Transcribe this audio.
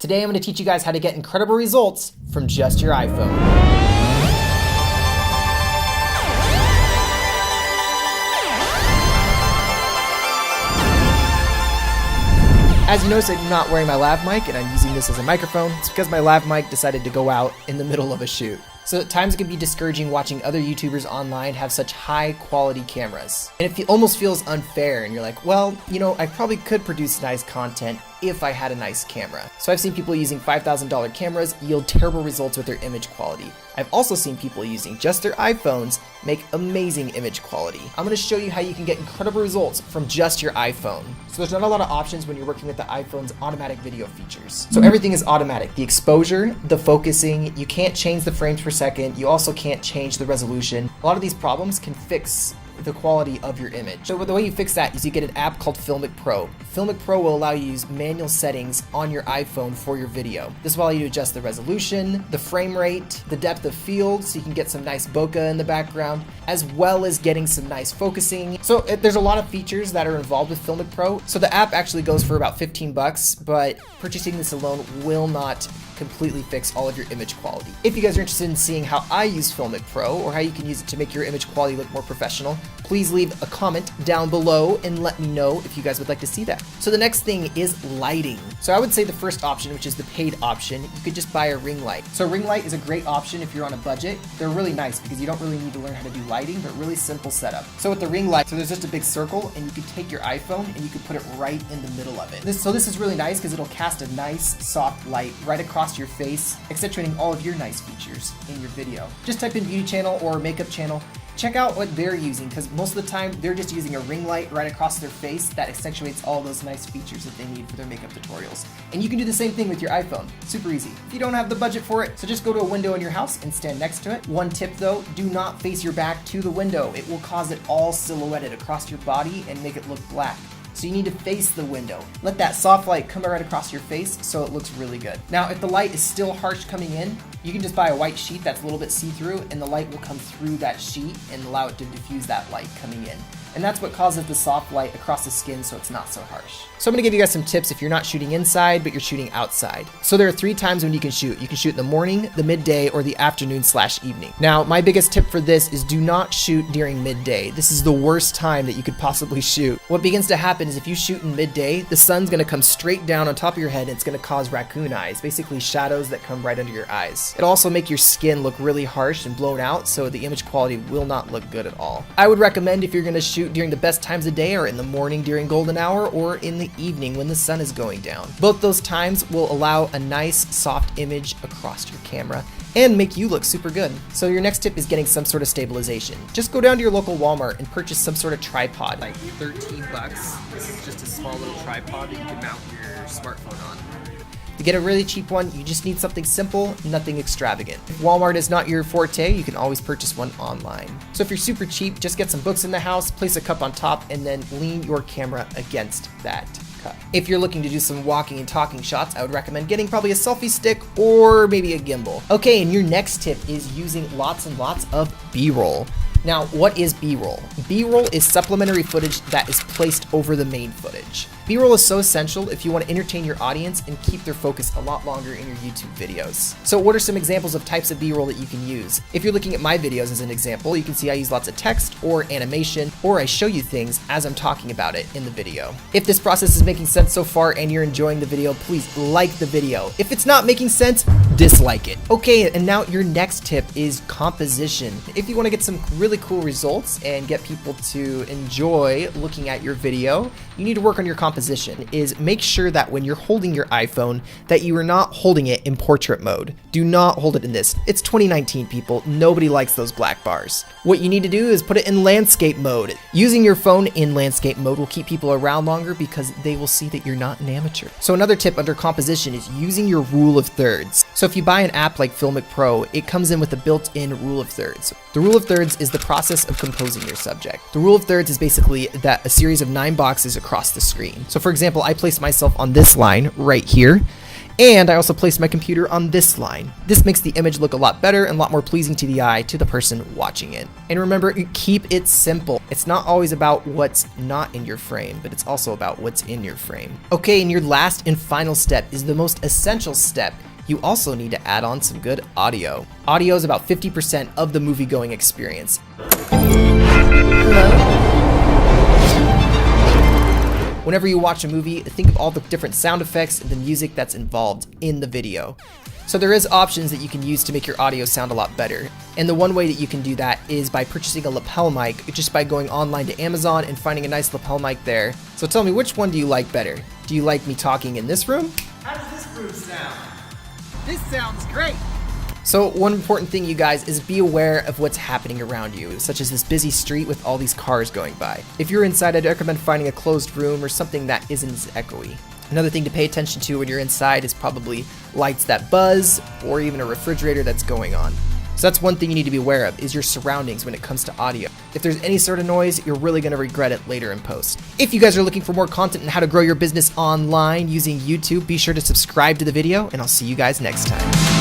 Today I'm going to teach you guys how to get incredible results from just your iPhone. As you notice, I'm not wearing my lav mic and I'm using this as a microphone. It's because my lav mic decided to go out in the middle of a shoot. So at times it can be discouraging watching other YouTubers online have such high quality cameras. And it almost feels unfair and you're like, well, you know, I probably could produce nice content if I had a nice camera. So I've seen people using $5,000 cameras yield terrible results with their image quality. I've also seen people using just their iPhones make amazing image quality. I'm gonna show you how you can get incredible results from just your iPhone. So there's not a lot of options when you're working with the iPhone's automatic video features. So everything is automatic. The exposure, the focusing, you can't change the frames per second. You also can't change the resolution. A lot of these problems can fix the quality of your image. So the way you fix that is you get an app called Filmic Pro. Filmic Pro will allow you to use manual settings on your iPhone for your video. This will allow you to adjust the resolution, the frame rate, the depth of field, so you can get some nice bokeh in the background, as well as getting some nice focusing. So there's a lot of features that are involved with Filmic Pro. So the app actually goes for about 15 bucks, but purchasing this alone will not completely fix all of your image quality. If you guys are interested in seeing how I use Filmic Pro or how you can use it to make your image quality look more professional, please leave a comment down below and let me know if you guys would like to see that. So the next thing is lighting. So I would say the first option, which is the paid option, you could just buy a ring light. So a ring light is a great option if you're on a budget. They're really nice because you don't really need to learn how to do lighting. They're really simple setup. So with the ring light, so there's just a big circle and you could take your iPhone and you could put it right in the middle of it. This is really nice because it'll cast a nice soft light right across your face, accentuating all of your nice features in your video. Just type in beauty channel or makeup channel. Check out what they're using because most of the time they're just using a ring light right across their face that accentuates all those nice features that they need for their makeup tutorials. And you can do the same thing with your iPhone. Super easy. If you don't have the budget for it, so just go to a window in your house and stand next to it. One tip though, do not face your back to the window. It will cause it all silhouetted across your body and make it look black. So you need to face the window. Let that soft light come right across your face so it looks really good. Now, if the light is still harsh coming in, you can just buy a white sheet that's a little bit see-through and the light will come through that sheet and allow it to diffuse that light coming in. And that's what causes the soft light across the skin so it's not so harsh. So I'm gonna give you guys some tips if you're not shooting inside, but you're shooting outside. So there are 3 times when you can shoot. You can shoot in the morning, the midday, or the afternoon/evening. Now, my biggest tip for this is do not shoot during midday. This is the worst time that you could possibly shoot. What begins to happen is if you shoot in midday, the sun's gonna come straight down on top of your head and it's gonna cause raccoon eyes, basically shadows that come right under your eyes. It'll also make your skin look really harsh and blown out, so the image quality will not look good at all. I would recommend if you're gonna shoot during the best times of day or in the morning during golden hour or in the evening when the sun is going down. Both those times will allow a nice soft image across your camera and make you look super good. So your next tip is getting some sort of stabilization. Just go down to your local Walmart and purchase some sort of tripod. Like 13 bucks. This is just a small little tripod that you can mount your smartphone on. To get a really cheap one, you just need something simple, nothing extravagant. If Walmart is not your forte, you can always purchase one online. So if you're super cheap, just get some books in the house, place a cup on top, and then lean your camera against that cup. If you're looking to do some walking and talking shots, I would recommend getting probably a selfie stick or maybe a gimbal. Okay, and your next tip is using lots and lots of B-roll. Now, what is B-roll? B-roll is supplementary footage that is placed over the main footage. B-roll is so essential if you want to entertain your audience and keep their focus a lot longer in your YouTube videos. So what are some examples of types of B-roll that you can use? If you're looking at my videos as an example, you can see I use lots of text or animation, or I show you things as I'm talking about it in the video. If this process is making sense so far and you're enjoying the video, please like the video. If it's not making sense, dislike it. Okay, and now your next tip is composition. If you want to get some really cool results and get people to enjoy looking at your video, you need to work on your composition. Is make sure that when you're holding your iPhone that you are not holding it in portrait mode. Do not hold it in this. It's 2019, people. Nobody likes those black bars. What you need to do is put it in landscape mode. Using your phone in landscape mode will keep people around longer because they will see that you're not an amateur. So another tip under composition is using your rule of thirds. So if you buy an app like Filmic Pro, it comes in with a built-in rule of thirds. The rule of thirds is the process of composing your subject. The rule of thirds is basically that a series of 9 boxes across the screen. So for example, I placed myself on this line right here, And I also placed my computer on this line. This makes the image look a lot better and a lot more pleasing to the eye to the person watching it. And remember, keep it simple. It's not always about what's not in your frame, but it's also about what's in your frame. Okay, and your last and final step is the most essential step. You also need to add on some good audio. Audio is about 50% of the movie-going experience. Hello? Whenever you watch a movie, think of all the different sound effects and the music that's involved in the video. So there is options that you can use to make your audio sound a lot better. And the one way that you can do that is by purchasing a lapel mic, just by going online to Amazon and finding a nice lapel mic there. So tell me, which one do you like better? Do you like me talking in this room? How does this room sound? This sounds great! So one important thing, you guys, is be aware of what's happening around you, such as this busy street with all these cars going by. If you're inside, I'd recommend finding a closed room or something that isn't as echoey. Another thing to pay attention to when you're inside is probably lights that buzz or even a refrigerator that's going on. So that's one thing you need to be aware of, is your surroundings when it comes to audio. If there's any sort of noise, you're really going to regret it later in post. If you guys are looking for more content on how to grow your business online using YouTube, be sure to subscribe to the video, and I'll see you guys next time.